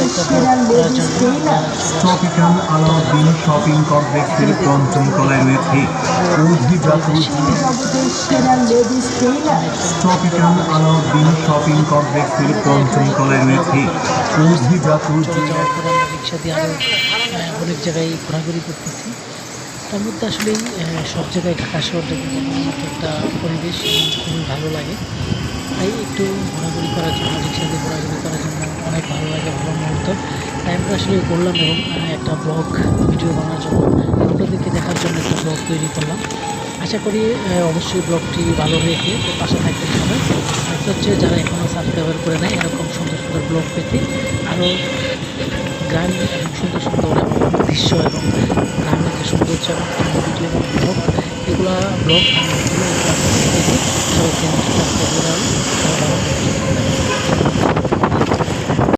একটা ব্লগ করার জন্য ট্রপিক্যাল আলাউদ্দিন শপিং কমপ্লেক্সের পঞ্চম তলায় রয়েছে অভিজাত ট্রপিক্যাল আলাউদ্দিন শপিং কমপ্লেক্সের পঞ্চম তলায় রয়েছে অভিজাত যাওয়ার পর আমরা রিক্সা দিয়ে আরও অনেক জায়গায় ঘোরাঘুরি করতেছি। তার মধ্যে আসলেই সব জায়গায় ঢাকা শহরটা কিন্তু আমার মতো একটা পরিবেশ খুবই ভালো লাগে। তাই একটু ঘোরাঘুরি করার জন্য রিক্সা দিয়ে ঘোরাঘুরি করার জন্য অনেক ভালো লাগে, ভালো মুহূর্ত। তাই আমরা আসলে করলাম এবং একটা ব্লগ ভিডিও বানানোর জন্য আপনাদেরকে দেখার জন্য একটা ব্লগ তৈরি করলাম। আশা করি অবশ্যই ব্লগটি ভালো হয়েছে, তো পাশে থাকবেন সবাই। একটা হচ্ছে যারা এখনও সাবস্ক্রাইবার করে নেয় এরকম সুন্দর সুন্দর ব্লগ পেতে, আরও গান এবং সুন্দর সুন্দর এবং দৃশ্য এবং গ্রামের যে সৌন্দর্য এবং ভিডিও এবং ব্লগ এগুলা ব্লগ আমি সবাই চ্যানেলটি সাবস্ক্রাইব করে সবাই ভালো থাকবেন।